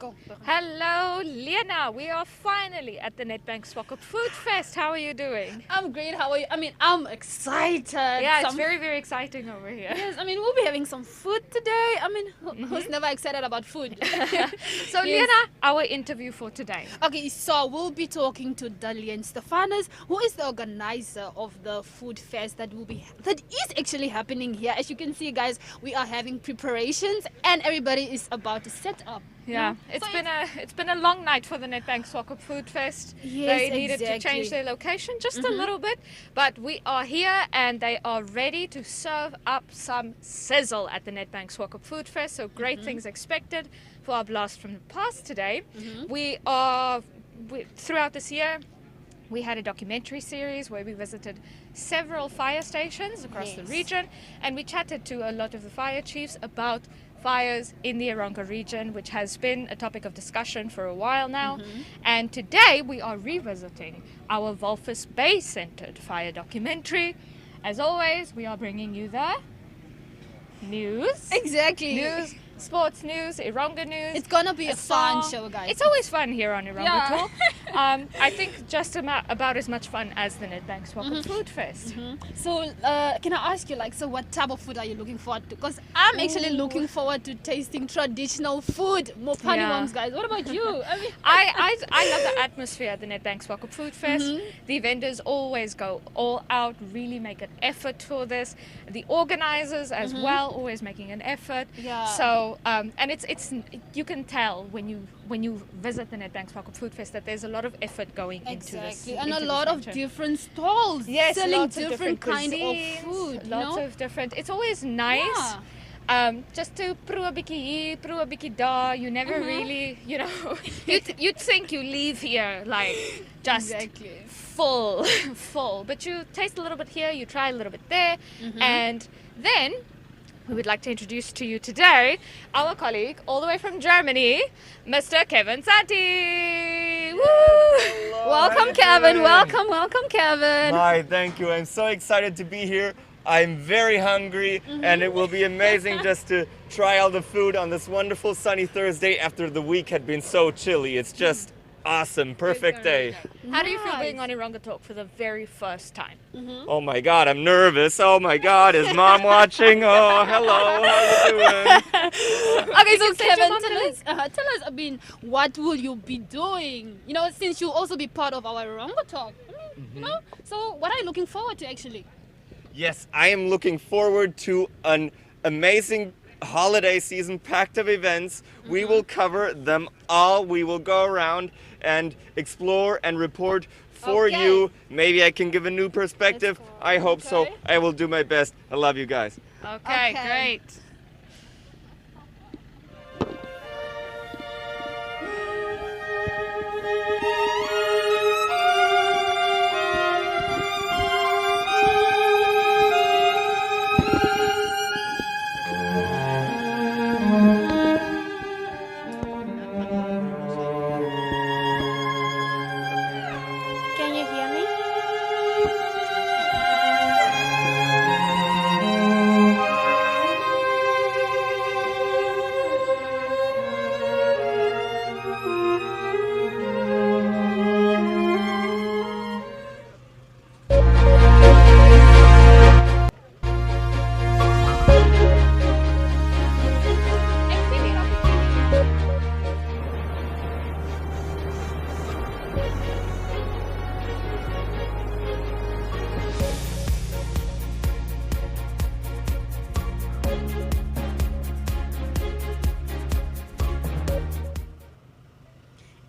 Go. Hello, Lena. We are finally at the Nedbank Food Fest. How are you doing? I'm great. How are you? I'm excited. Yeah, it's very, very exciting over here. Yes, we'll be having some food today. Who's never excited about food? So, Yes. Lena, our interview for today. Okay, so we'll be talking to Dalene Stephanus, who is the organizer of the food fest that is actually happening here. As you can see, guys, we are having preparations and everybody is about to set up. Yeah, it's been a long night for the Nedbank Food Fest. Yes, They needed exactly. to change their location just a little bit, but we are here and they are ready to serve up some sizzle at the Nedbank Food Fest. So great things expected for our blast from the past today. Throughout this year, we had a documentary series where we visited several fire stations across the region, and we chatted to a lot of the fire chiefs about fires in the Erongo region, which has been a topic of discussion for a while now. And today we are revisiting our Walvis Bay-centered fire documentary. As always, we are bringing you the news. Exactly. News, sports news, Erongo news. It's gonna be a fun song. show, guys. It's always fun here on Erongo Yeah. Talk. I think just about as much fun as the Nedbank Food Fest. So, can I ask you, so what type of food are you looking forward to? Because I'm actually looking forward to tasting traditional food. More funny Yeah. moms, guys. What about you? I love the atmosphere at the Nedbank Food Fest. The vendors always go all out, really make an effort for this. The organizers as well, always making an effort. Yeah. So, and it's you can tell when you visit the Nedbank Food Fest that there's a lot of effort going into this. Exactly, and into a this lot of venture. different stalls selling lots of different kind of cuisines, food. Lots of different. It's always nice. Yeah. Just to proe 'n bietjie hier, proe 'n bietjie daar. You never really, you'd think you leave here just Exactly. full. But you taste a little bit here, you try a little bit there, and then we would like to introduce to you today our colleague all the way from Germany, Mr. Kevin Santi. Woo! Welcome, Kevin. Welcome, Kevin. Hi, thank you. I'm so excited to be here. I'm very hungry, and it will be amazing just to try all the food on this wonderful sunny Thursday after the week had been so chilly. It's just awesome, perfect day. How do you feel being on Erongo Talk for the very first time? Oh my God, I'm nervous. Oh my God, is Mom watching? Oh, hello, how you doing? Okay, so can send your Kevin, mom the tell us, what will you be doing? Since you'll also be part of our Erongo Talk. So what are you looking forward to, actually? Yes, I am looking forward to an amazing holiday season packed of events. We will cover them all. We will go around and explore and report for Okay. you. Maybe I can give a new perspective. Let's go. I hope so. Okay. I will do my best. I love you guys. Okay, Okay. great. Can you hear me?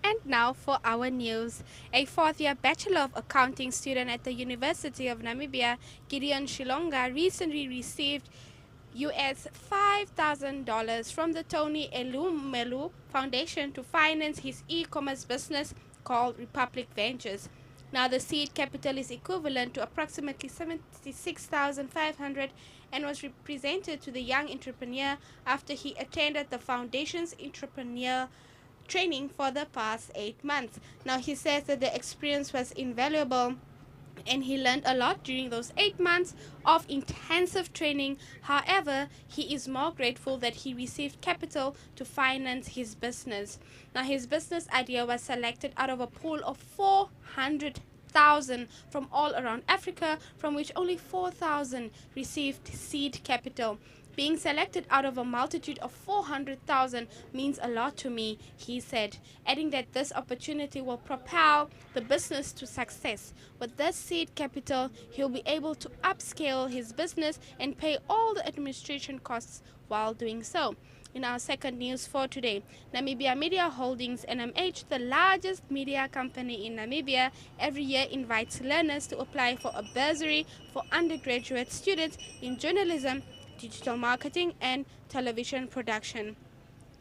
And now for our news. A fourth-year Bachelor of Accounting student at the University of Namibia, Gideon Shilonga, recently received US $5,000 from the Tony Elumelu Foundation to finance his e-commerce business called Republic Ventures. Now the seed capital is equivalent to approximately 76,500 and was presented to the young entrepreneur after he attended the foundation's entrepreneur training for the past 8 months. Now he says that the experience was invaluable and he learned a lot during those 8 months of intensive training. However, he is more grateful that he received capital to finance his business. Now, his business idea was selected out of a pool of 400,000 from all around Africa, from which only 4,000 received seed capital. Being selected out of a multitude of 400,000 means a lot to me, he said, adding that this opportunity will propel the business to success. With this seed capital, he'll be able to upscale his business and pay all the administration costs while doing so. In our second news for today, Namibia Media Holdings NMH, the largest media company in Namibia, every year invites learners to apply for a bursary for undergraduate students in journalism, digital marketing and television production.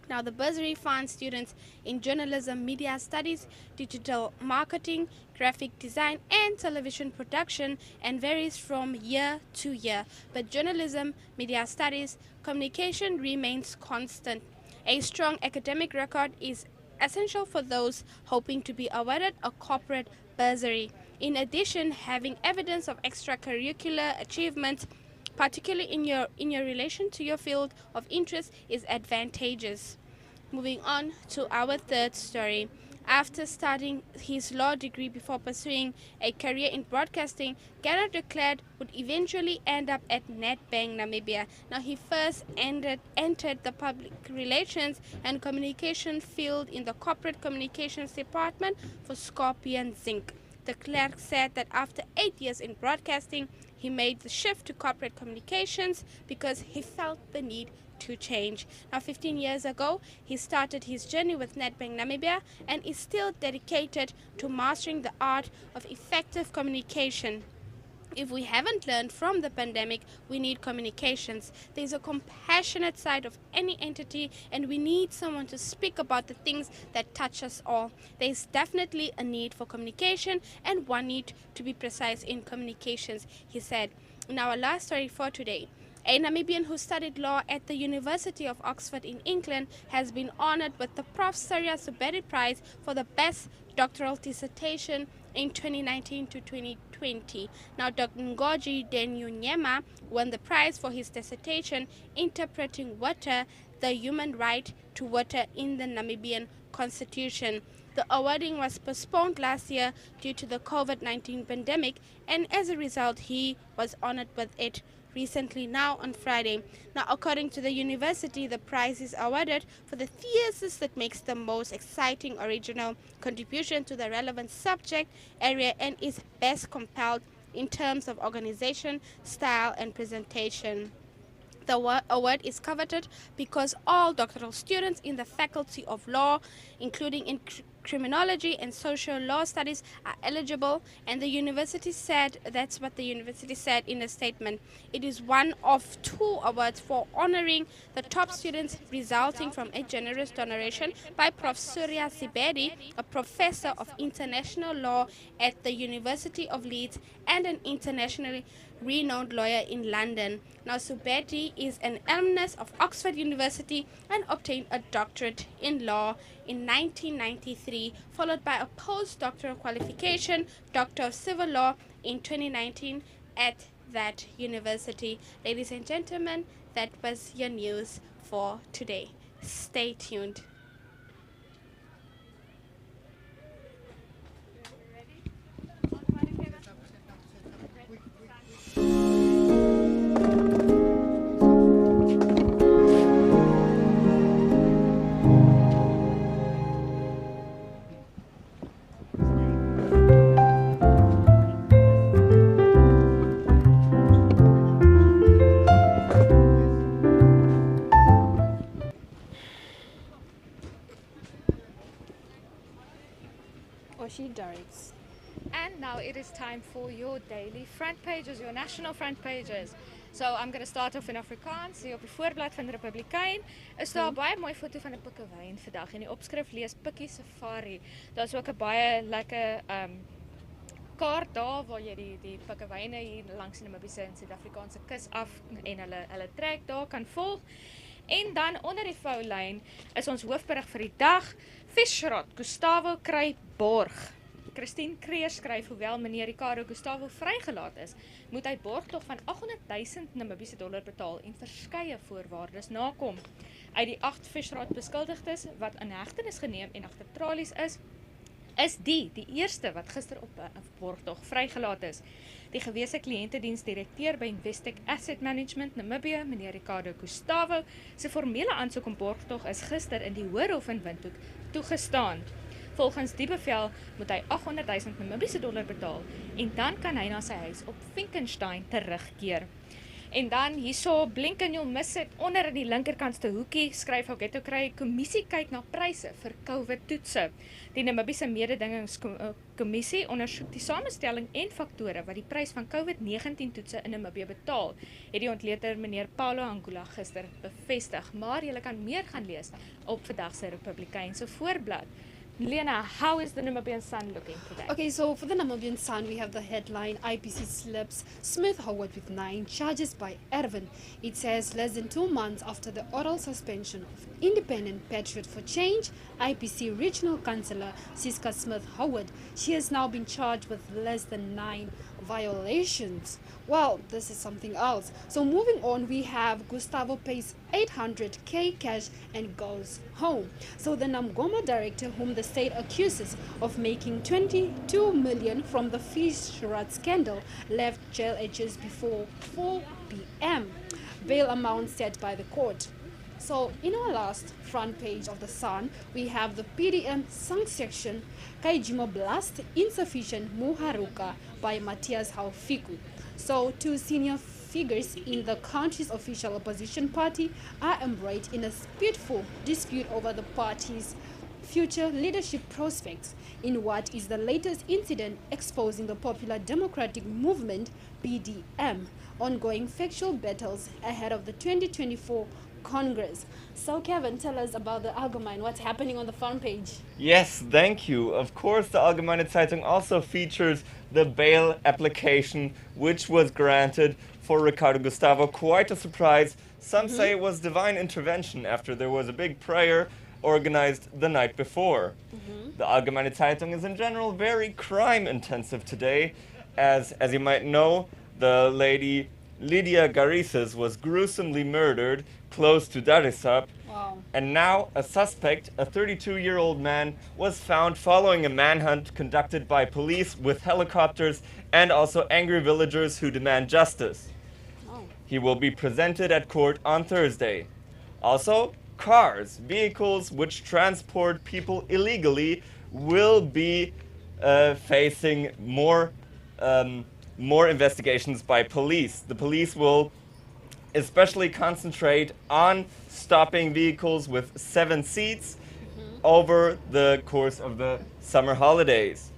Now, the bursary funds students in journalism, media studies, digital marketing, graphic design and television production and varies from year to year. But journalism, media studies, communication remains constant. A strong academic record is essential for those hoping to be awarded a corporate bursary. In addition, having evidence of extracurricular achievements, particularly in your relation to your field of interest, is advantageous. Moving on to our third story. After studying his law degree before pursuing a career in broadcasting, Garrett declared would eventually end up at Nedbank Namibia. Now, he first entered the public relations and communication field in the corporate communications department for Scorpion Zinc. The clerk said that after 8 years in broadcasting, he made the shift to corporate communications because he felt the need to change. Now, 15 years ago, he started his journey with Nedbank Namibia and is still dedicated to mastering the art of effective communication. If we haven't learned from the pandemic, we need communications. There's a compassionate side of any entity, and we need someone to speak about the things that touch us all. There's definitely a need for communication, and one need to be precise in communications, he said. In our last story for today, a Namibian who studied law at the University of Oxford in England has been honored with the Prof. Surya Subedi Prize for the best doctoral dissertation in 2019 to 2020. Now, Dr. Ngozi Denyunyema won the prize for his dissertation interpreting water, the human right to water in the Namibian Constitution. The awarding was postponed last year due to the COVID-19 pandemic, and as a result, he was honored with it recently, now on Friday. Now, according to the university, the prize is awarded for the thesis that makes the most exciting original contribution to the relevant subject area and is best compelled in terms of organization, style, and presentation. The award is coveted because all doctoral students in the Faculty of Law, including in criminology and social law studies, are eligible, and the university said, that's what the university said in a statement. It is one of 2 awards for honoring the top students resulting from a generous donation by Prof. Surya Subedi, a professor of international law at the University of Leeds and an internationally renowned lawyer in London. Now, Subedi is an alumnus of Oxford University and obtained a doctorate in law in 1993, followed by a postdoctoral qualification, Doctor of Civil Law, in 2019 at that university. Ladies and gentlemen, that was your news for today. Stay tuned. She directs. And now it is time for your daily front pages, your national front pages. So I'm going to start off in Afrikaans. Hier op die voorblad van die Republikein is daar 'n baie mooi foto van 'n pikkewyn vandag en die opskrif lees Pikkie Safari. Daar's ook 'n baie lekker kaart daar waar jy die pikkewyne hier langs die Namibiese en Suid-Afrikaanse kus af en hulle trek daar kan volg. En dan onder die foulyn is ons hoofberig vir die dag. Visrot, Gustavo kry borg. Christine Kreer skryf, hoewel meneer Ricardo Gustavo vrygelaat is, moet hy borgtog van 800,000 Namibiese dollar betaal en verskeie voorwaardes nakom. Uit die 8 visraad beskuldigdes wat in hegtenis geneem en agter tralies is die eerste wat gister op 'n borgtog vrygelaat is. Die gewese kliëntediensdirekteur by Investec Asset Management Namibië, meneer Ricardo Gustavo, se formele aansoek om borgtog is gister in die Hoërhof in Windhoek toegestaan. Volgens die bevel moet hy 800,000 Namibiese dollar betaal en dan kan hy na sy huis op Finkenstein terugkeer. En dan hierso blink en you'll miss it onder in die linkerkantste hoekie skryf Ghetto kry kommissie kyk na pryse vir COVID-toetse. Die Namibiese mededingingskommissie ondersoek die samestelling en faktore wat die prys van COVID-19 toetse in Namibië betaal, het die ontleeder meneer Paulo Angula gister bevestig, maar jy kan meer gaan lees op vandag se Republikeinse voorblad. Lena, how is the Namibian Sun looking today? Okay, so for the Namibian Sun, we have the headline, IPC slips Smith Howard with 9 charges by Ervin. It says less than 2 months after the oral suspension of Independent Patriot for Change, IPC Regional Councillor Siska Smith Howard, she has now been charged with less than 9 violations. Well, this is something else. So moving on, we have Gustavo pays 800k cash and goes home. So the Namgoma director, whom the state accuses of making 22 million from the fish rat scandal, left jail at just before 4 p.m. Bail amount set by the court. So in our last front page of the Sun, we have the PDM song section, Kaijimo Blast Insufficient Muharuka by Matthias Haufiku. So 2 senior figures in the country's official opposition party are embroiled in a spiteful dispute over the party's future leadership prospects in what is the latest incident exposing the Popular Democratic Movement, PDM, ongoing factual battles ahead of the 2024 Congress. So Kevin, tell us about the Allgemein, what's happening on the front page? Yes, thank you. Of course, the Allgemeine Zeitung also features the bail application, which was granted for Ricardo Gustavo. Quite a surprise. Some say it was divine intervention after there was a big prayer organized the night before. The Allgemeine Zeitung is in general very crime intensive today. As you might know, the lady Lydia Garisas was gruesomely murdered close to Dar es Salaam. Wow. And now a suspect, a 32-year-old man, was found following a manhunt conducted by police with helicopters and also angry villagers who demand justice. Oh. He will be presented at court on Thursday. Also, cars, vehicles which transport people illegally will be facing more investigations by police. The police will especially concentrate on stopping vehicles with 7 seats over the course of the summer holidays.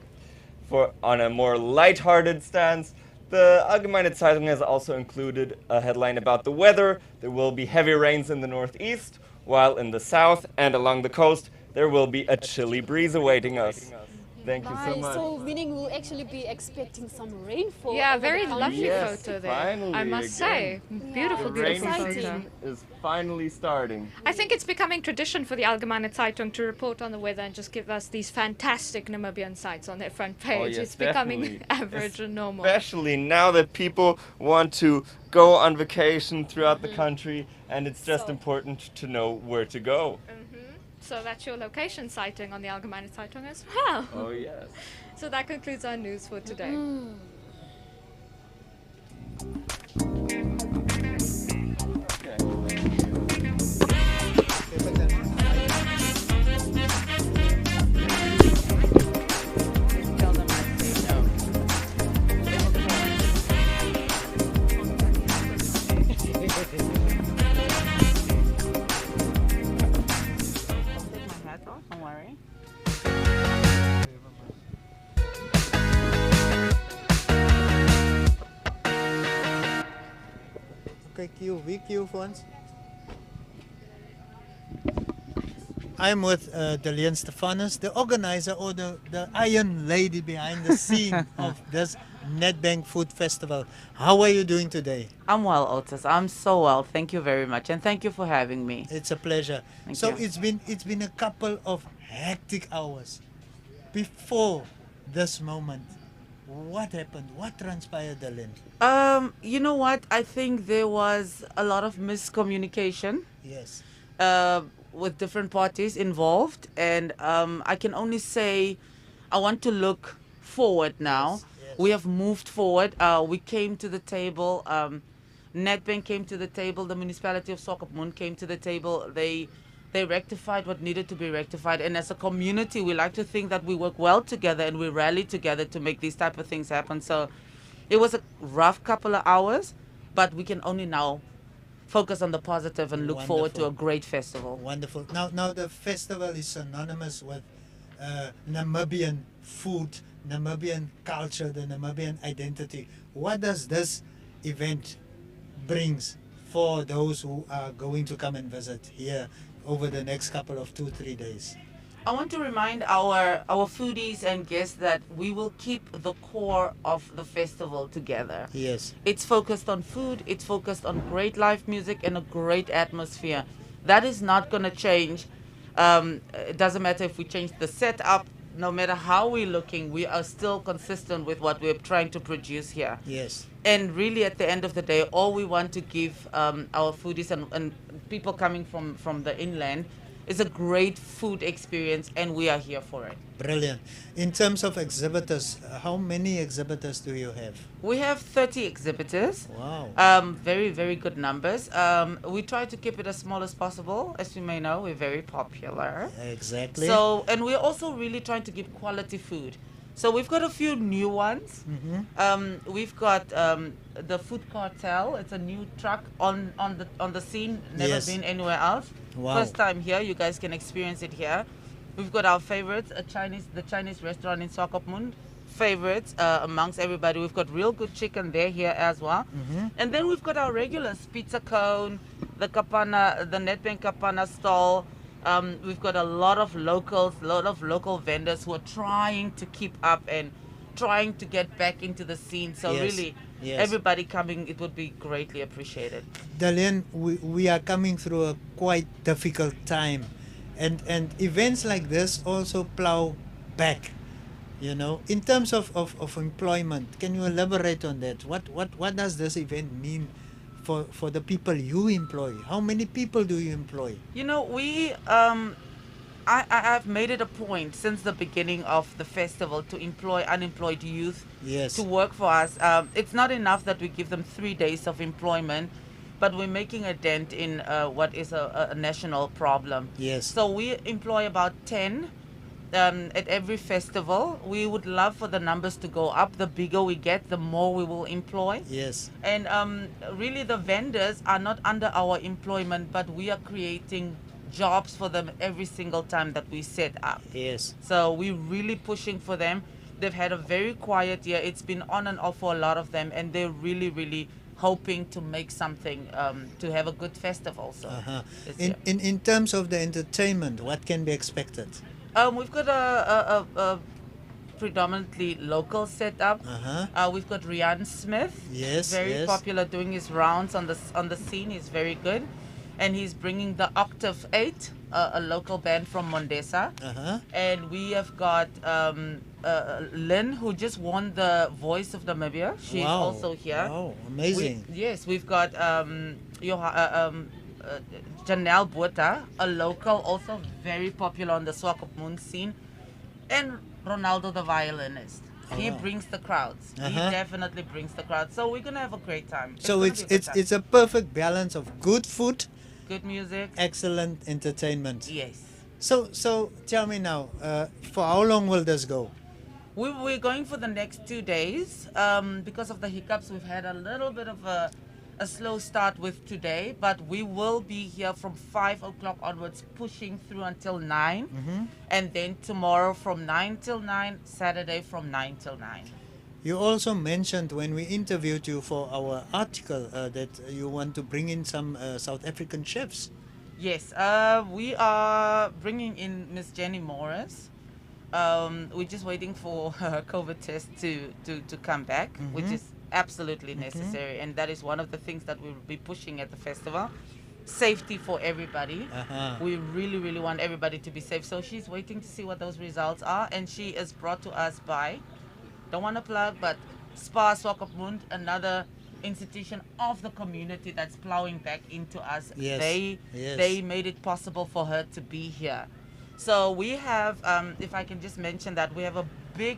On a more lighthearted stance, the Allgemeine Zeitung has also included a headline about the weather. There will be heavy rains in the northeast, while in the south and along the coast there will be a chilly breeze awaiting us. Thank you so much. So meaning we'll actually be expecting some rainfall. Yeah, over very the lovely country. Yes, photo there. finally, I must say, beautiful, The beautiful rainy photo. season is finally starting. I think it's becoming tradition for the Allgemeine Zeitung to report on the weather and just give us these fantastic Namibian sights on their front page. yes, It's becoming definitely. average and normal. Especially now that people want to go on vacation throughout the country, and it's just So- important to know where to go. So that's your location sighting on the Allgemeine Zeitung as well. Oh yes. So that concludes our news for today. Don't worry. Okay, cue once. I'm with Dalene Stephanus, the organizer or the iron lady behind the scene of this Nedbank Food Festival. How are you doing today? I'm well, Otis. I'm so well. Thank you very much, and thank you for having me. It's a pleasure. Thank so you. it's been a couple of hectic hours before this moment? What happened? What transpired, Dalene? You know what? I think there was a lot of miscommunication Yes. uh, with different parties involved, and I can only say I want to look forward now. Yes, yes. We have moved forward. We came to the table. Nedbank came to the table. The municipality of Swakopmund came to the table. They rectified what needed to be rectified, and as a community, we like to think that we work well together and we rally together to make these type of things happen. So it was a rough couple of hours, but we can only now focus on the positive and look forward to a Wonderful. great festival. Wonderful. Now the festival is synonymous with Namibian food, Namibian culture, the Namibian identity. What does this event brings for those who are going to come and visit here over the next couple of 2-3 days? I want to remind our foodies and guests that we will keep the core of the festival together. Yes. It's focused on food, it's focused on great live music and a great atmosphere. That is not going to change. It doesn't matter if we change the setup, no matter how we're looking, we are still consistent with what we're trying to produce here. Yes. And really, at the end of the day, all we want to give our foodies and people coming from the inland is a great food experience, and we are here for it. Brilliant. In terms of exhibitors, how many exhibitors do you have? We have 30 exhibitors. Wow. Very, very good numbers. We try to keep it as small as possible. As you may know, we're very popular. Exactly. So, and we're also really trying to give quality food. So we've got a few new ones. We've got the Food Cartel. It's a new truck on the scene. Never Yes. been anywhere else. Wow. First time here. You guys can experience it here. We've got our favorites, the Chinese restaurant in Swakopmund. Favorites amongst everybody. We've got real good chicken there here as well. And then we've got our regulars, pizza cone, the kapana, the Nedbank kapana stall. We've got a lot of local vendors who are trying to keep up and trying to get back into the scene. So Yes, really, yes. everybody coming, it would be greatly appreciated. Dalene, we are coming through a quite difficult time, and events like this also plow back. You know, in terms of employment, can you elaborate on that? What does this event mean for the people you employ? How many people do you employ? You know, I've made it a point since the beginning of the festival to employ unemployed youth Yes. to work for us. It's not enough that we give them 3 days of employment, but we're making a dent in what is a national problem. Yes. So we employ about 10 at every festival. We would love for the numbers to go up. The bigger we get, the more we will employ. Yes. And really, the vendors are not under our employment, but we are creating jobs for them every single time that we set up. Yes. So we're really pushing for them. They've had a very quiet year. It's been on and off for a lot of them, and they're really, really hoping to make something, to have a good festival. So this year. In terms of the entertainment, what can be expected? We've got a predominantly local setup. We've got Rian Smith. Yes, Very yes. popular, doing his rounds on the scene. He's very good. And he's bringing the Octave 8, a local band from Mondesa. And we have got Lynn, who just won the Voice of Namibia. She's Wow. also here. Wow, amazing. Yes, we've got Janelle Bota, a local, also very popular on the Swakopmund scene. And Ronaldo, the violinist. He wow. brings the crowds. He definitely brings the crowds. So we're gonna have a great time. So gonna be a good time. it's a perfect balance of good food, good music. excellent entertainment. Yes. So tell me now, for how long will this go? We're going for the next 2 days. Because of the hiccups, we've had a little bit of a slow start with today, but we will be here from 5 o'clock onwards, pushing through until 9. And then tomorrow from 9 till 9, Saturday from 9 till 9. You also mentioned when we interviewed you for our article that you want to bring in some South African chefs. Yes, we are bringing in Miss Jenny Morris. We're just waiting for her COVID test to come back, which is absolutely necessary, and that is one of the things that we will be pushing at the festival. safety for everybody. Uh-huh. We really want everybody to be safe. So she's waiting to see what those results are, and she is brought to us by, don't want to plug, but Spa Swakopmund, another institution of the community that's plowing back into us. Yes. They made it possible for her to be here. So we have, if I can just mention that, we have a big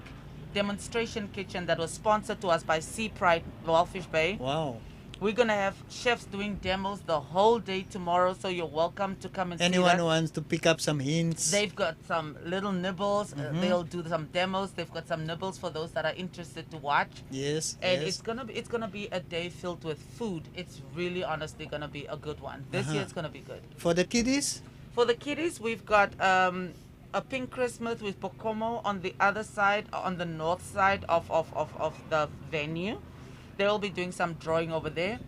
demonstration kitchen that was sponsored to us by Sea Pride Wellfish Bay. Wow. We're going to have chefs doing demos the whole day tomorrow, so you're welcome to come and Anyone see who that. wants to pick up some hints. They've got some little nibbles. Mm-hmm. They'll do some demos. They've got some nibbles for those that are interested to watch. Yes. And yes. it's gonna be a day filled with food. It's really honestly gonna be a good one. This year it's gonna be good. For the kiddies? For the kiddies, we've got a pink Christmas with Pocomo on the other side, on the north side of the venue. They'll be doing some drawing over there.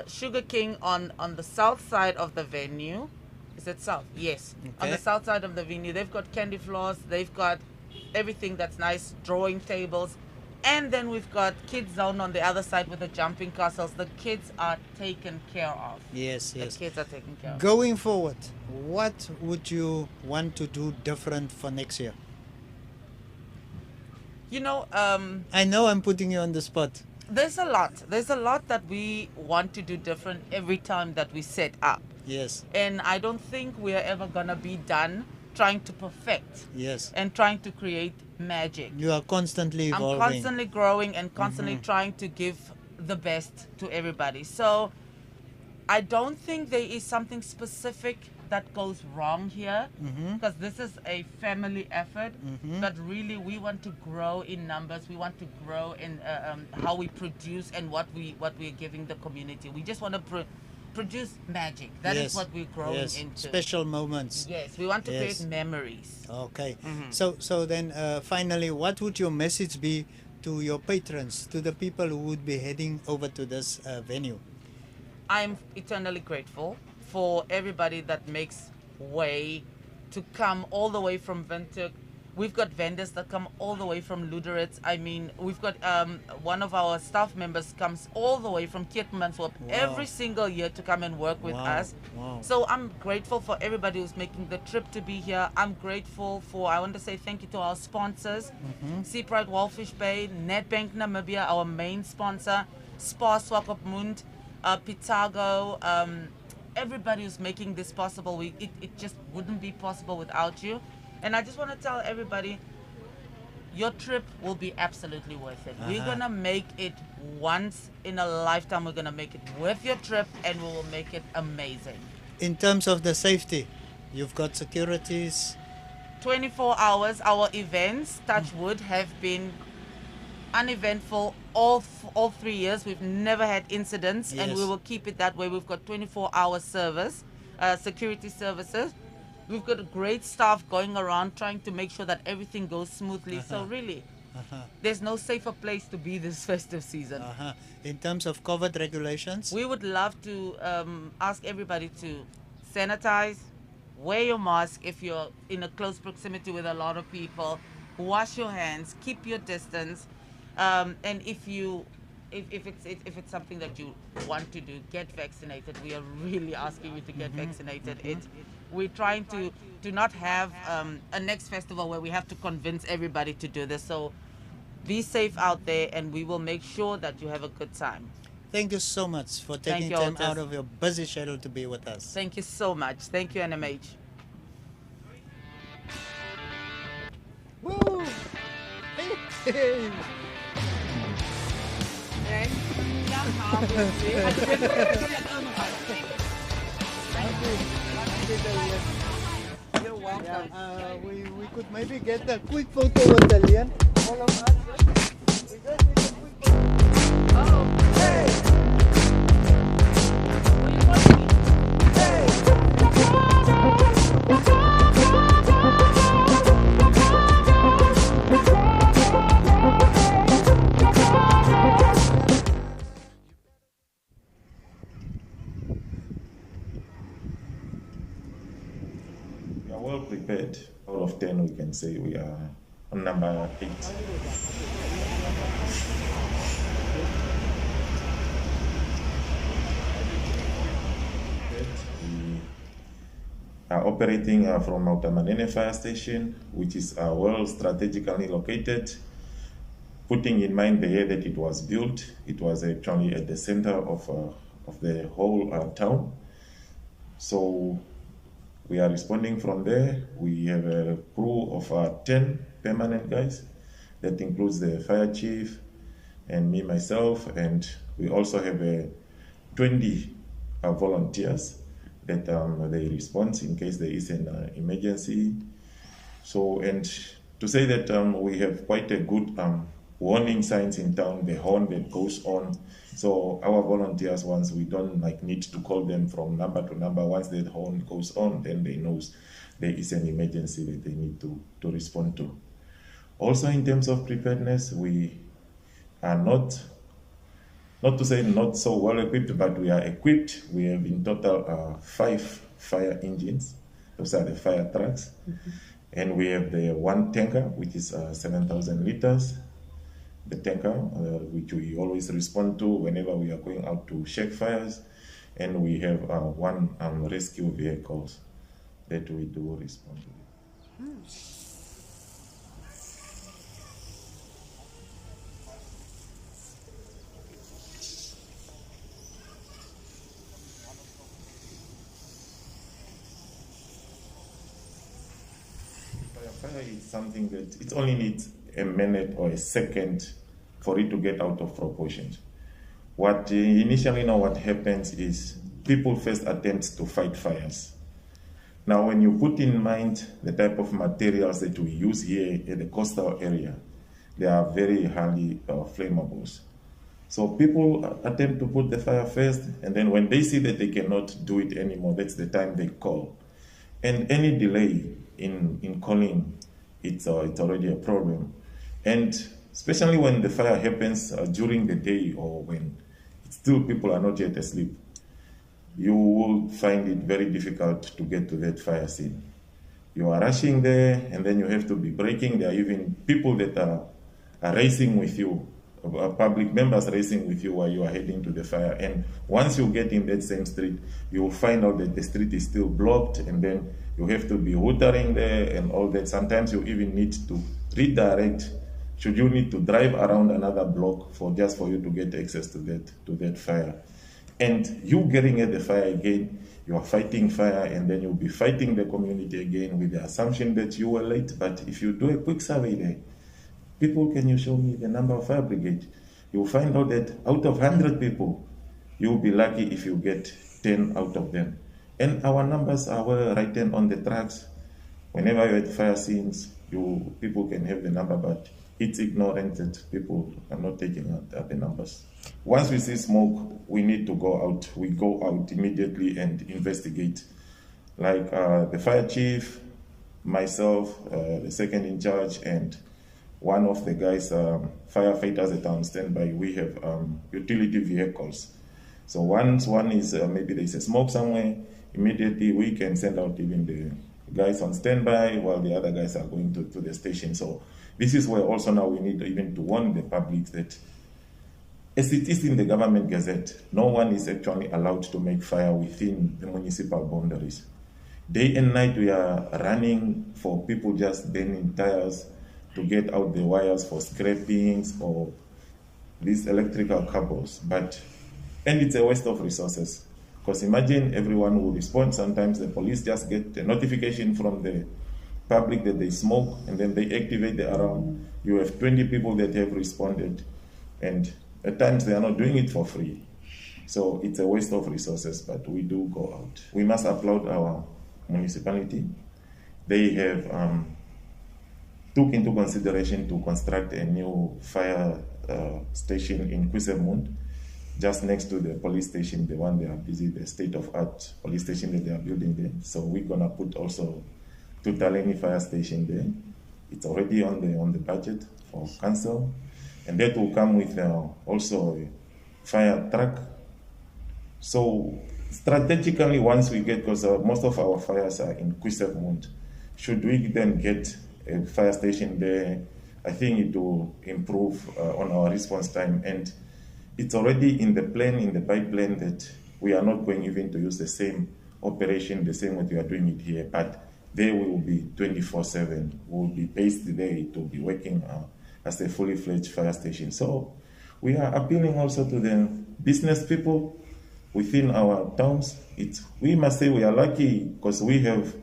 Sugar King on the south side of the venue. Is it south? Yes. Okay. On the south side of the venue, they've got candy floors. They've got everything that's nice, drawing tables. And then we've got Kids Zone on the other side with the jumping castles. The kids are taken care of. Yes, The yes. kids are taken care of. Going forward, what would you want to do different for next year? You know, I know I'm putting you on the spot. there's a lot. There's a lot that we want to do different every time that we set up. Yes, And I don't think we are ever going to be done trying to perfect yes. and trying to create magic. You are constantly I'm evolving. constantly growing and constantly trying to give the best to everybody. So I don't think there is something specific that goes wrong here, because this is a family effort. But really, we want to grow in numbers. We want to grow in how we produce and what we're giving the community. We just want to produce magic. That is Yes, what we're growing yes. into. Special moments. Yes, we want to Yes. create memories. Okay. So then finally, what would your message be to your patrons, to the people who would be heading over to this venue? I'm eternally grateful for everybody that makes way to come all the way from Windhoek. We've got vendors that come all the way from Luderitz. I mean, we've got one of our staff members comes all the way from Keetmanshoop every single year to come and work with Wow, us. wow. So I'm grateful for everybody who's making the trip to be here. I'm grateful for, I want to say thank you to our sponsors, Sea Pride Wellfish Bay, Nedbank Namibia, our main sponsor, Spa Swakopmund, Pitago, everybody who's making this possible. It just wouldn't be possible without you. And I just want to tell everybody, your trip will be absolutely worth it. We're going to make it once in a lifetime. We're going to make it worth your trip, and we will make it amazing. In terms of the safety, you've got securities. 24 hours, our events, touch wood, have been uneventful all 3 years. We've never had incidents, and we Yes. will keep it that way. We've got 24-hour service, security services. We've got a great staff going around trying to make sure that everything goes smoothly. So really, there's no safer place to be this festive season. In terms of COVID regulations, We would love to ask everybody to sanitize, wear your mask if you're in a close proximity with a lot of people, wash your hands, keep your distance, and if it's something that you want to do, get vaccinated. We are really asking you to get vaccinated. We're trying to not have a next festival where we have to convince everybody to do this. So be safe out there, and we will make sure that you have a good time. thank you so much for taking you, time Otis. out of your busy schedule to be with us. Thank you so much. Thank you, NMH. Woo! Hey! You're welcome. We could maybe get a quick photo with Dalene. All of us. We just need a quick photo. We are well prepared. Out of 10, we can say we are on number 8. are operating from Mautamanene Fire Station, which is well strategically located. Putting in mind the year that it was built, it was actually at the center of the whole town. So we are responding from there. We have a crew of 10 permanent guys. That includes the fire chief and me, myself, and we also have 20 volunteers that they respond in case there is an emergency. So, and to say that we have quite a good warning signs in town, the horn that goes on. So our volunteers, once we don't need to call them from number to number, once that horn goes on, then they know there is an emergency that they need to respond to. Also, in terms of preparedness, we are not to say not so well equipped, but we are equipped. We have in total 5 fire engines. Those are the fire trucks. And we have the one tanker, which is 7,000 liters. The tanker, which we always respond to whenever we are going out to shake fires. And we have one rescue vehicles that we do respond to. Fire is something that it only needs a minute or a second for it to get out of proportion. What initially now what happens is people first attempt to fight fires. Now when you put in mind the type of materials that we use here in the coastal area, they are very highly flammables. So people attempt to put the fire first, and then when they see that they cannot do it anymore, that's the time they call. And any delay in calling, it's already a problem. And especially when the fire happens during the day or when still people are not yet asleep, you will find it very difficult to get to that fire scene. You are rushing there, and then you have to be braking. There are even people that are racing with you, public members racing with you while you are heading to the fire. And once you get in that same street, you will find out that the street is still blocked, and then you have to be hootering there and all that. Sometimes you even need to redirect. Should you need to drive around another block just for you to get access to that fire. And you getting at the fire again, you are fighting fire, and then you'll be fighting the community again with the assumption that you were late. But if you do a quick survey there, people, can you show me the number of fire brigade? You'll find out that out of 100 people, you'll be lucky if you get 10 out of them. And our numbers are well written on the tracks. Whenever you're at fire scenes, people can have the number, but it's ignorant that people are not taking out the numbers. Once we see smoke, we need to go out. We go out immediately and investigate. Like the fire chief, myself, the second in charge, and one of the guys, firefighters that are on standby, we have utility vehicles. So once one is, maybe there's a smoke somewhere, immediately we can send out even the guys on standby while the other guys are going to the station. So this is where also now we need even to warn the public that as it is in the government gazette, no one is actually allowed to make fire within the municipal boundaries. Day and night we are running for people just burning tires to get out the wires for scrapings or these electrical cables. And it's a waste of resources. Because imagine everyone will respond. Sometimes the police just get a notification from the public that they smoke, and then they activate the alarm. You have 20 people that have responded, and at times they are not doing it for free. So it's a waste of resources, but we do go out. We must applaud our municipality. They have took into consideration to construct a new fire station in Swakopmund, just next to the police station, the one they are busy, the state-of-art police station that they are building there. So we're gonna put also to Dalene fire station there. It's already on the budget for council, and that will come with also a fire truck. So strategically, once we get, because most of our fires are in Swakopmund, should we then get a fire station there, I think it will improve on our response time. And it's already in the plan, in the pipeline, that we are not going even to use the same operation the same way we are doing it here, but there we will be 24/7. We will be based there. It will be working as a fully fledged fire station. So we are appealing also to the business people within our towns. We must say we are lucky because we have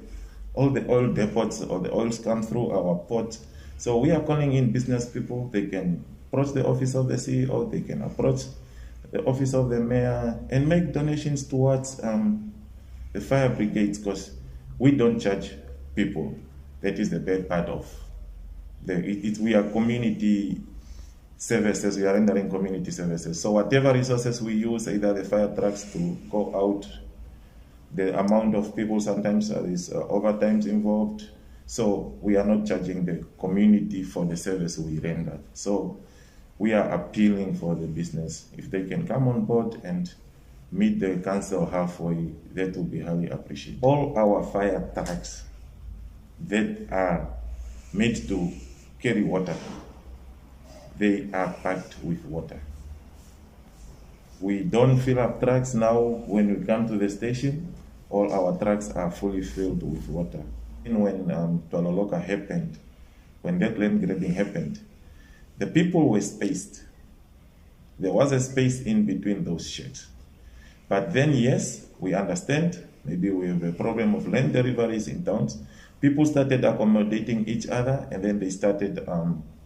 all the oil depots, or the oils come through our port. So we are calling in business people. They can approach the office of the CEO, they can approach the office of the mayor and make donations towards the fire brigades, because we don't charge people. That is the bad part of we are community services, we are rendering community services. So whatever resources we use, either the fire trucks to go out, the amount of people, sometimes there is overtimes involved. So we are not charging the community for the service we render. So we are appealing for the business. If they can come on board and meet the council halfway, that will be highly appreciated. All our fire trucks that are made to carry water, they are packed with water. We don't fill up trucks now when we come to the station. All our trucks are fully filled with water. And when Tualoloka happened, when that land grabbing happened, the people were spaced. There was a space in between those sheds. But then, yes, we understand, maybe we have a problem of land deliveries in towns. People started accommodating each other, and then they started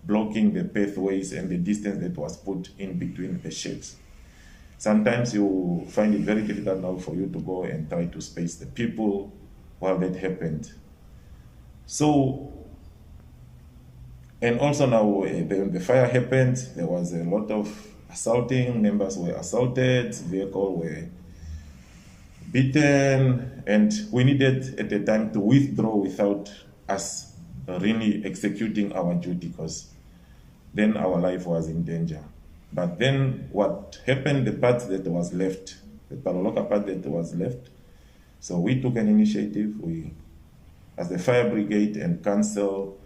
blocking the pathways and the distance that was put in between the sheds. Sometimes you find it very difficult now for you to go and try to space the people while that happened. So, and also now when the fire happened, there was a lot of assaulting, members were assaulted, vehicles were beaten, and we needed at the time to withdraw without us really executing our duty, because then our life was in danger. But then what happened, the part that was left, the Tualoloka part that was left, so we took an initiative. We, as the fire brigade and council,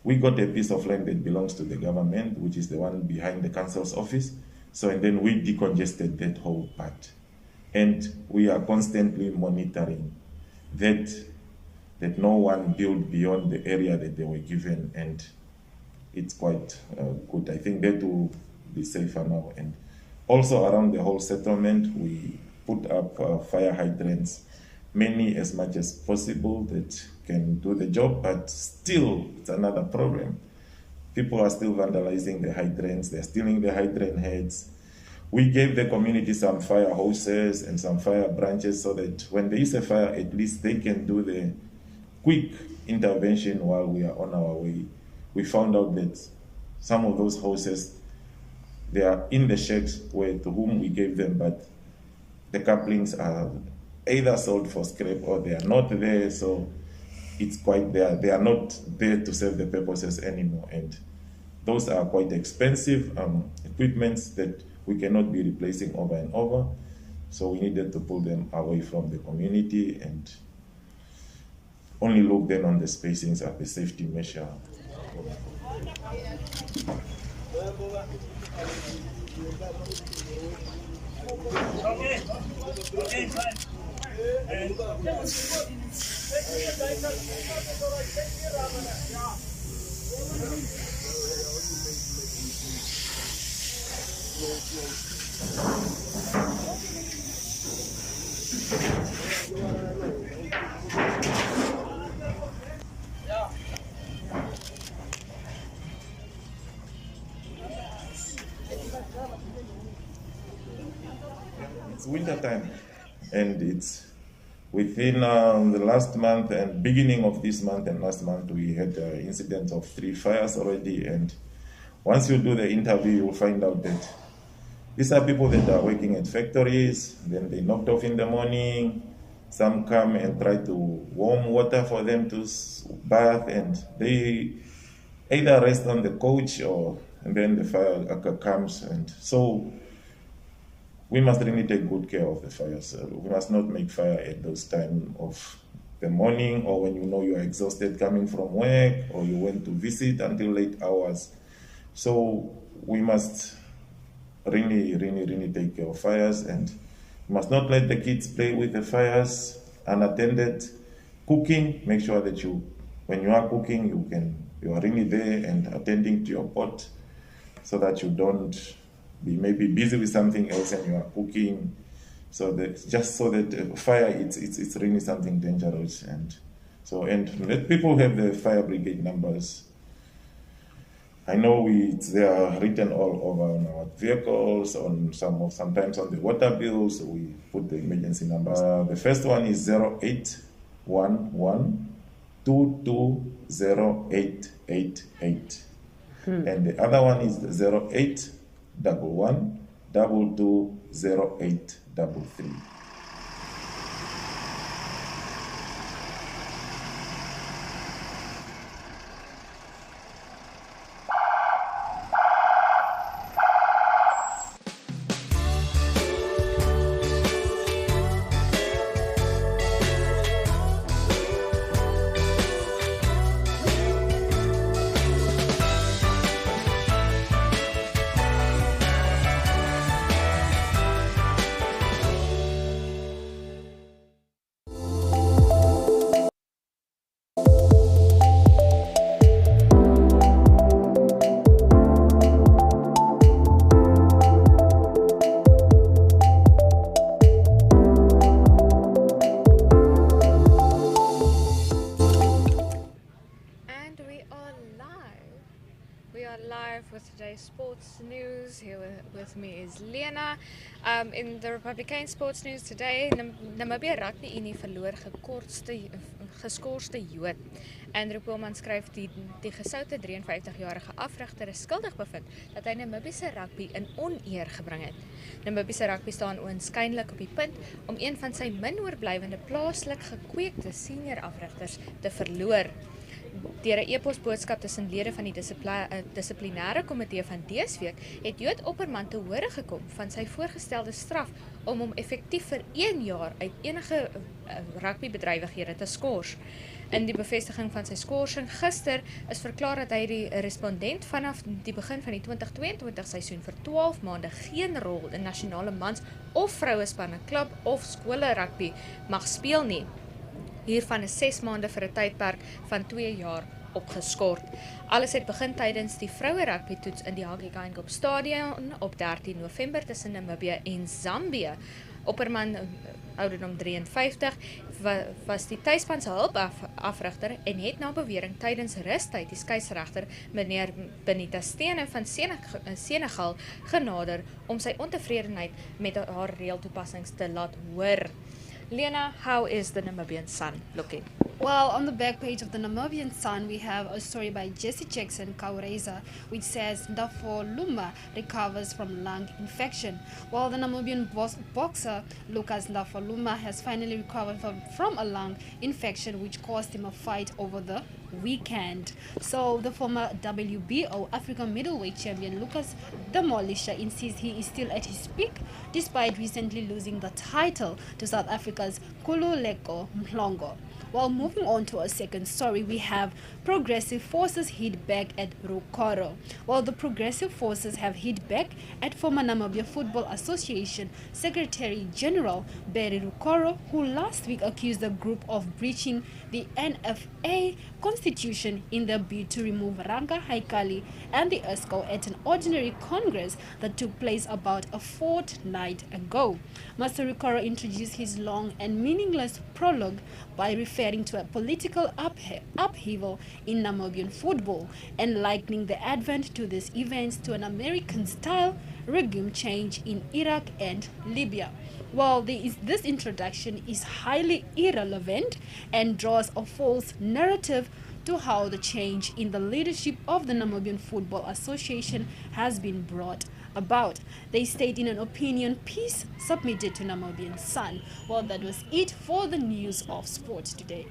we got a piece of land that belongs to the government, which is the one behind the council's office. So, and then we decongested that whole part. And we are constantly monitoring that no one built beyond the area that they were given, and it's quite good. I think that will be safer now. And also around the whole settlement, we put up fire hydrants, many as much as possible that can do the job, but still it's another problem. People are still vandalizing the hydrants, they're stealing the hydrant heads. We gave the community some fire hoses and some fire branches so that when there is a fire, at least they can do the quick intervention while we are on our way. We found out that some of those hoses, they are in the sheds to whom we gave them, but the couplings are either sold for scrap or they are not there, so it's quite there. They are not there to serve the purposes anymore, and those are quite expensive equipments that we cannot be replacing over and over, so we needed to pull them away from the community and only look then on the spacings as the safety measure. It's winter time, and it's within the last month and beginning of this month and last month we had incidents of 3 fires already, and once you do the interview you will find out that these are people that are working at factories, then they knocked off in the morning, some come and try to warm water for them to bath, and they either rest on the couch and then the fire comes, and so we must really take good care of the fires. We must not make fire at those times of the morning or when you know you are exhausted coming from work or you went to visit until late hours. So we must really take care of fires, and we must not let the kids play with the fires unattended. Cooking, make sure that when you are cooking, you are really there and attending to your pot, so that you don't be maybe busy with something else and you are cooking. So that just so that fire, it's really something dangerous, and let people have the fire brigade numbers. I know they are written all over on our vehicles, sometimes on the water bills. We put the emergency numbers. The first one is 0811220888, and the other one is 0811220833. Sports news. Here with me is Lena. In the Republican sports news today, Namibia Rugby Unie verloor geskorste Jood. Andrew Poelman skryf die gesoute 53-jarige afrigter is skuldig bevind dat hy Namibiese rugby in oneer gebring het. Namibiese rugby staan oënskynlik op die punt om een van sy min oorblywende plaaslik gekweekte senior afrigters te verloor. Deur 'n e-posboodskap tussen lede van die dissiplinêre komitee van dese week het Jood Opperman te hore gekom van sy voorgestelde straf om hom effektief vir 1 jaar uit enige rugbybedrywighede te skors. In die bevestiging van sy skorsing gister is verklaar dat hy die respondent vanaf die begin van die 2022 seisoen vir 12 maande geen rol in nasionale mans- of vrouespanne, klub of skole rugby mag speel nie. Hiervan is 6 maande vir 'n tydperk van 2 jaar opgeskort. Alles het begin tydens die vroue rugby toets in die Hage Geingob Stadion op 13 November tussen Namibië en Zambië. Opperman, ouderdom 53, was die tuisspan se hulpafrigter en het na bewering tydens rustyd die skeieregter meneer Benita Stene van Senegal genader om sy ontevredenheid met haar reëltoepassings te laat hoor. Lena, how is the Namibian Sun looking? Well, on the back page of the Namibian Sun, we have a story by Jesse Jackson Kaureza, which says Ndafo Luma recovers from lung infection. While the Namibian boxer Lucas Ndafo Luma has finally recovered from a lung infection which caused him a fight over the weekend. So the former WBO African middleweight champion Lucas Demolisher insists he is still at his peak despite recently losing the title to South Africa's Kululeko Mhlongo. While moving on to our second story, we have Progressive Forces hit back at Rukoro. While the Progressive Forces have hit back at former Namibia Football Association Secretary General Barry Rukoro, who last week accused the group of breaching the NFA constitution in their bid to remove Ranga Haikali and the ESCO at an ordinary congress that took place about a fortnight ago. Master Rukoro introduced his long and meaningless prologue by referring to a political upheaval in Namibian football and likening the advent to these events to an American-style regime change in Iraq and Libya. While this introduction is highly irrelevant and draws a false narrative to how the change in the leadership of the Namibian Football Association has been brought about, they state in an opinion piece submitted to Namibian Sun. Well, that was it for the news of sports today.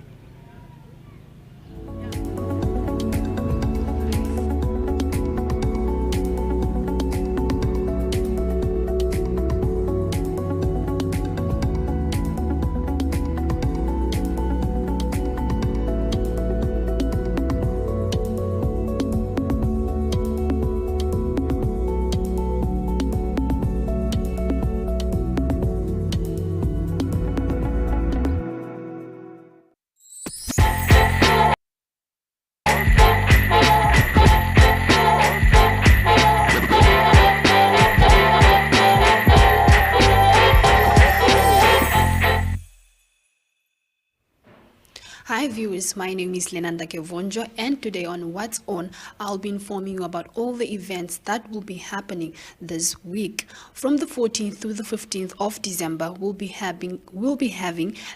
Hi viewers, my name is Lenanda Kevonjo, and today on What's On, I'll be informing you about all the events that will be happening this week. From the 14th through the 15th of December, we'll be having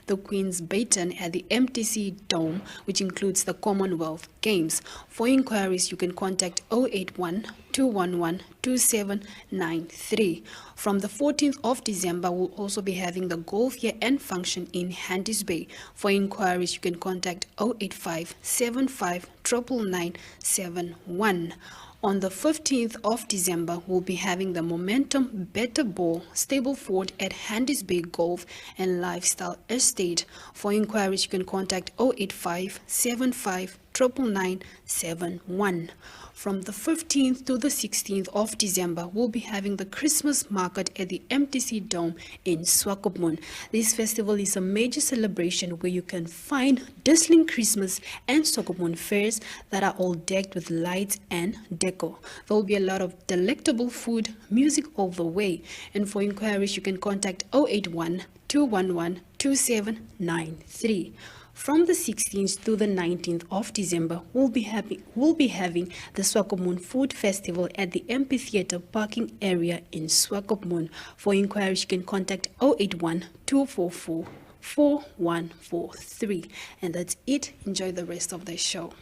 the Queen's Baton at the MTC Dome, which includes the Commonwealth Games. For inquiries, you can contact 081 211 2793. From the 14th of December, we'll also be having the Golf Year-End function in Handys Bay. For inquiries, you can contact 085 75 99971. On the 15th of December, we'll be having the Momentum Better Ball Stableford at Handys Bay Golf and Lifestyle Estate. For inquiries, you can contact 085 75 99971. From the 15th to the 16th of December, we'll be having the Christmas market at the MTC Dome in Swakopmund. This festival is a major celebration where you can find dazzling Christmas and Swakopmund fairs that are all decked with lights and decor. There will be a lot of delectable food, music all the way. And for inquiries, you can contact 081 211 2793. From the 16th to the 19th of December, we'll be having the Swakopmund Food Festival at the amphitheater parking area in Swakopmund. For inquiries, you can contact 081 244 4143. And that's it. Enjoy the rest of the show.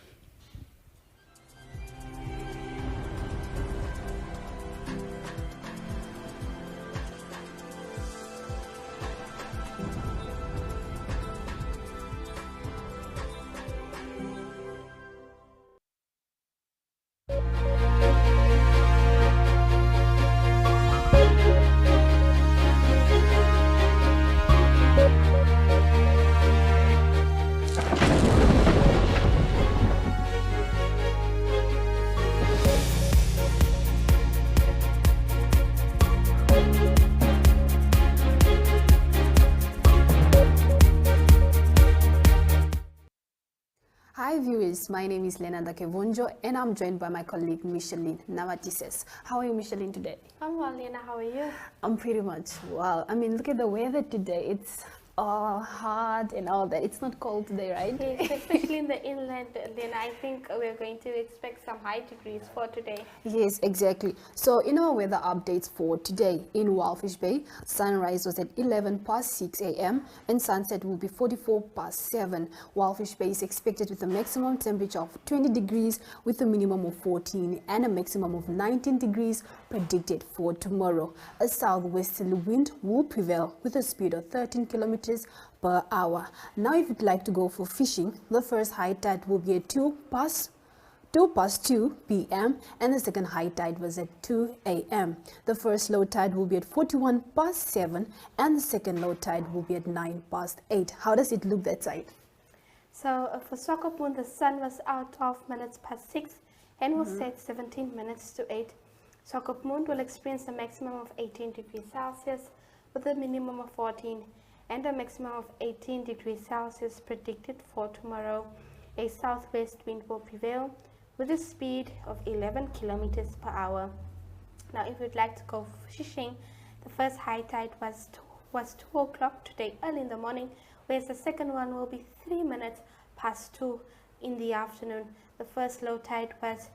Hi viewers, my name is Lenanda Kevonjo and I'm joined by my colleague Micheline Navatises. How are you, Micheline, today? I'm well, Lena. How are you? I'm pretty much well. I mean, look at the weather today. It's hot and all that. It's not cold today, right? Yes, especially in the inland, Lena. I think we're going to expect some high degrees for today. Yes, exactly. So in our weather updates for today, in Walfish Bay, sunrise was at 11 past 6 a.m. and sunset will be 44 past 7. Walfish Bay is expected with a maximum temperature of 20 degrees with a minimum of 14 and a maximum of 19 degrees predicted for tomorrow. A southwesterly wind will prevail with a speed of 13 kilometers per hour. Now, if you'd like to go for fishing, the first high tide will be at 2 past 2 p.m. and the second high tide was at 2 a.m. The first low tide will be at 41 past 7 and the second low tide will be at 9 past 8. How does it look that side? So for Swakopmund, the sun was out 12 minutes past 6 and will set 17 minutes to 8. Swakopmund will experience a maximum of 18 degrees Celsius with a minimum of 14 and a maximum of 18 degrees Celsius predicted for tomorrow. A southwest wind will prevail with a speed of 11 kilometers per hour. Now, if you'd like to go fishing, the first high tide was 2 o'clock today early in the morning, whereas the second one will be 3 minutes past 2 in the afternoon. The first low tide was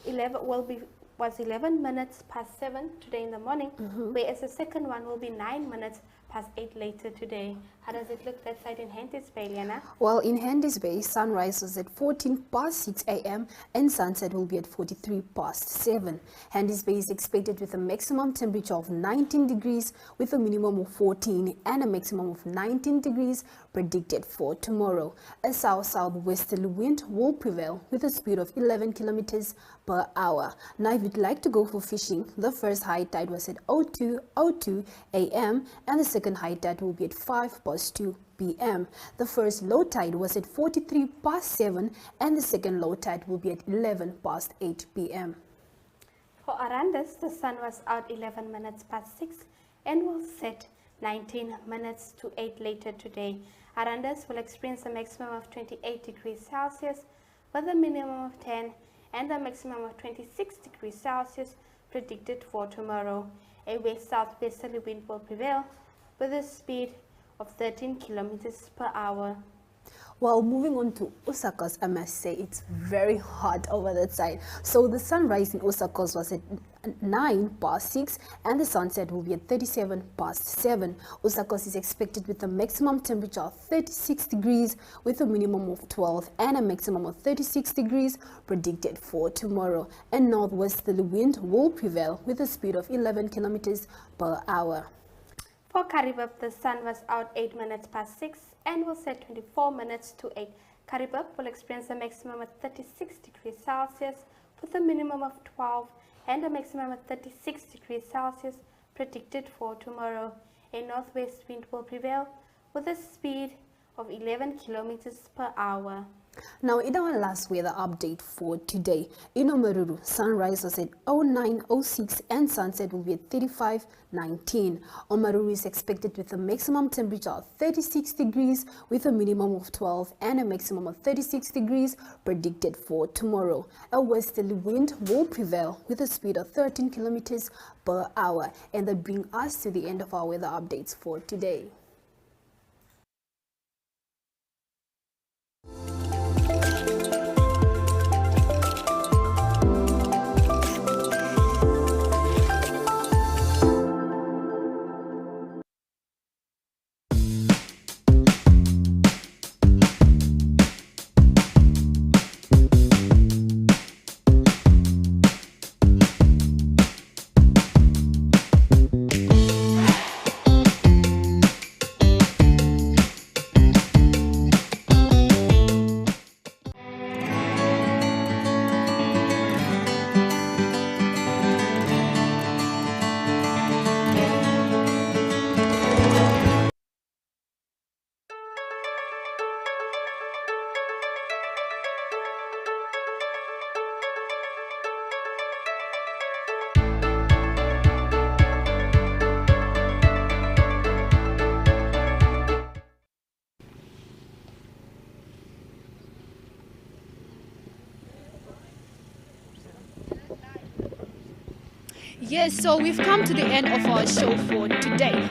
11 minutes past 7 today in the morning, whereas the second one will be 9 minutes past 8 later today. How does it look that side in Handys Bay, Liana? Well, in Handys Bay, sunrise is at 14 past 6 a.m. and sunset will be at 43 past 7. Handys Bay is expected with a maximum temperature of 19 degrees with a minimum of 14 and a maximum of 19 degrees predicted for tomorrow. A south-southwesterly wind will prevail with a speed of 11 kilometers per hour. Now, if you'd like to go for fishing, the first high tide was at 02:02 a.m. and the second high tide will be at 5 past 2 p.m. The first low tide was at 43 past 7 and the second low tide will be at 11 past 8 p.m. For Arandas, the sun was out 11 minutes past 6 and will set 19 minutes to 8 later today. Arandas will experience a maximum of 28 degrees Celsius with a minimum of 10 and a maximum of 26 degrees Celsius predicted for tomorrow. A west-southwesterly wind will prevail with a speed of 13 kilometers per hour. Well, moving on to Osaka's, I must say it's very hot over that side. So the sunrise in Osaka's was at 6:09 and the sunset will be at 7:37. Osaka's is expected with a maximum temperature of 36 degrees with a minimum of 12 and a maximum of 36 degrees predicted for tomorrow. And northwesterly wind will prevail with a speed of 11 kilometers per hour. For Karibub, the sun was out 8 minutes past 6 and will set 24 minutes to 8. Karibub will experience a maximum of 36 degrees Celsius with a minimum of 12 and a maximum of 36 degrees Celsius predicted for tomorrow. A northwest wind will prevail with a speed of 11 kilometers per hour. Now, in our last weather update for today, in Omaruru, sunrise was at 09:06 and sunset will be at 35:19. Omaruru is expected with a maximum temperature of 36 degrees with a minimum of 12 and a maximum of 36 degrees predicted for tomorrow. A westerly wind will prevail with a speed of 13 kilometers per hour. And that brings us to the end of our weather updates for today. Yes, so we've come to the end of our show for today.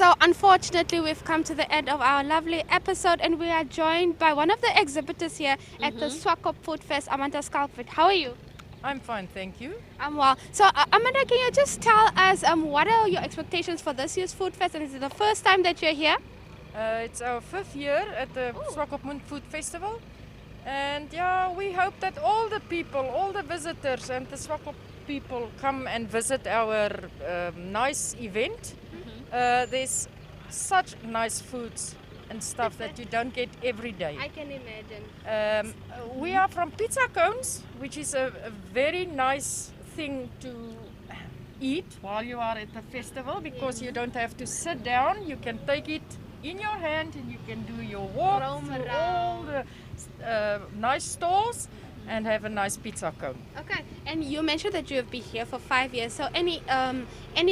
So unfortunately, we've come to the end of our lovely episode and we are joined by one of the exhibitors here at the Swakopmund Food Fest, Amanda Skalkvit. How are you? I'm fine, thank you. I'm well. So Amanda, can you just tell us what are your expectations for this year's Food Fest, and is it the first time that you're here? It's our 5th year at the Swakopmund Food Festival. And yeah, we hope that all the people, all the visitors and the Swakop people come and visit our nice event. There's such nice foods and stuff that you don't get every day. I can imagine. We are from pizza cones, which is a very nice thing to eat while you are at the festival, because you don't have to sit down. You can take it in your hand and you can do your walk through all the nice stalls and have a nice pizza cone. Okay, and you mentioned that you've been here for 5 years. So any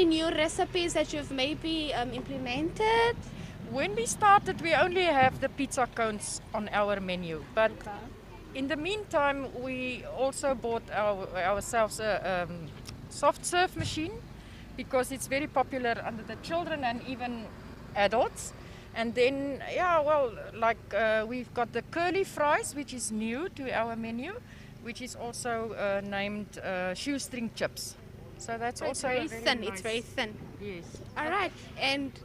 new recipes that you've maybe implemented? When we started, we only have the pizza cones on our menu, but in the meantime, we also bought ourselves a soft serve machine, because it's very popular under the children and even adults. And then, we've got the curly fries, which is new to our menu, which is also named shoestring chips. So that's also very thin. nice. It's very thin. Yes. All right, and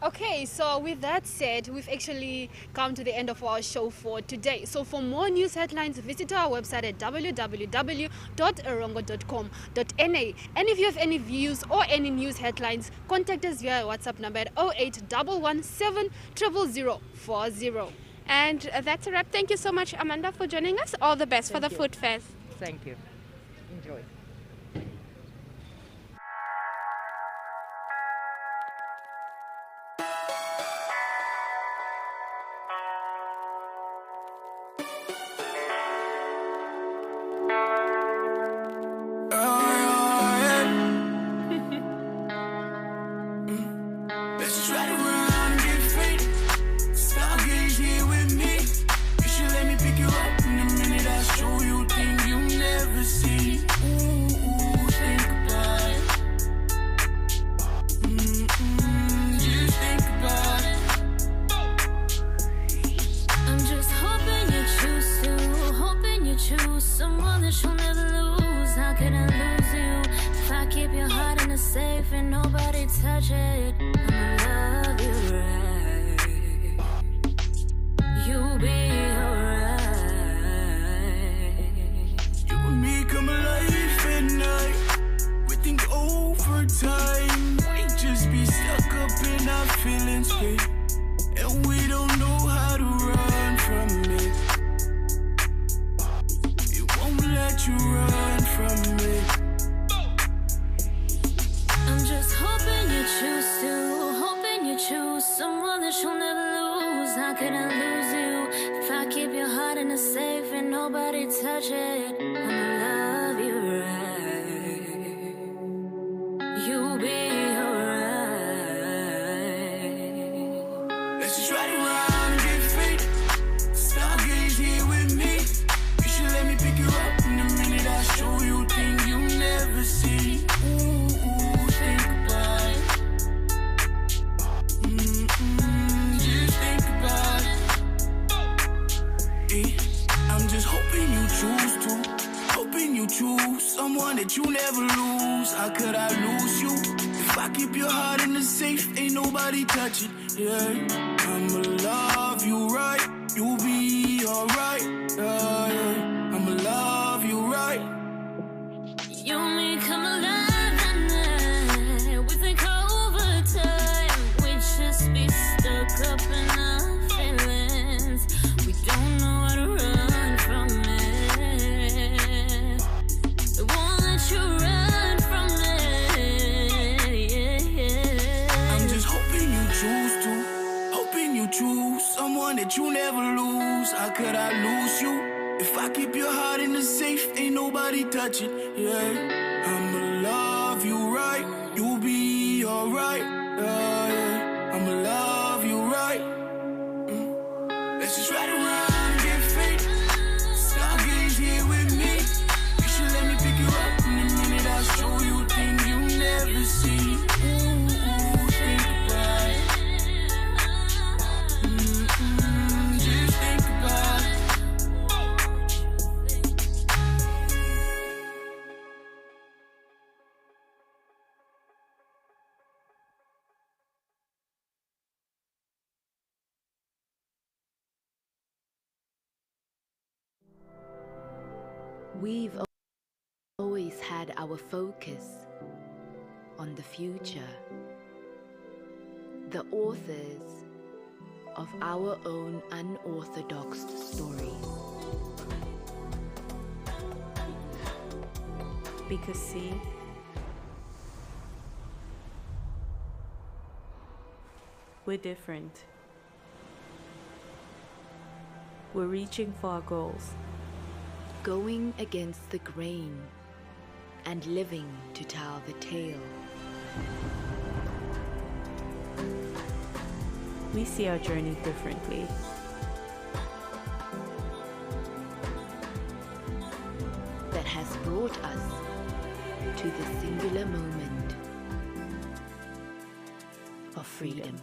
Okay, so with that said, we've actually come to the end of our show for today. So for more news headlines, visit our website at www.erongo.com.na. And if you have any views or any news headlines, contact us via our WhatsApp number at 0811 00040. And that's a wrap. Thank you so much, Amanda, for joining us. All the best for the Food Fest. Thank you. Enjoy. choose someone that you'll never lose? How can I lose you? If I keep your heart in a safe and nobody touch it, I'ma love you right. You'll be alright. You and me come alive at night. We think over time. We just be stuck up in our feelings, babe. And we don't know how to run from it. It won't let you run from it. I'm just hoping you choose to, hoping you choose someone that you'll never lose. How can I lose you? If I keep your heart in a safe and nobody touch it, I'ma love you right. You'll be alright. Let's just ride around and get fake. Stargaze here with me. You should let me pick you up in a minute. I'll show you things you never see. Ooh, think about it. Just think about it. I'm just hoping you choose to, hoping you choose someone that you never lose. How could I lose you? If I keep your heart in the safe, ain't nobody touch it. Yeah, I'ma love you right. You'll be alright. Yeah. I'ma love you right. You and me come alive at night. We think over time. We just be stuck up in our feelings. We don't know how to run from it. It won't let you run from it. Yeah. I'm just hoping you choose to, hoping you choose someone that you never lose. How could I lose you? If I keep your heart in the safe, ain't nobody touch it. Yeah, I'ma love you right. You'll be alright. Yeah. I'ma love you right. Let's just ride around and get fake. Stargaze here with me. You should let me pick you up in a minute. I'll show you things you never see. Ooh, think about it. Just think about it. We've always had our focus on the future, the authors of our own unorthodox stories. Because see, we're different. We're reaching for our goals. Going against the grain and living to tell the tale. We see our journey differently. That has brought us to the singular moment of freedom.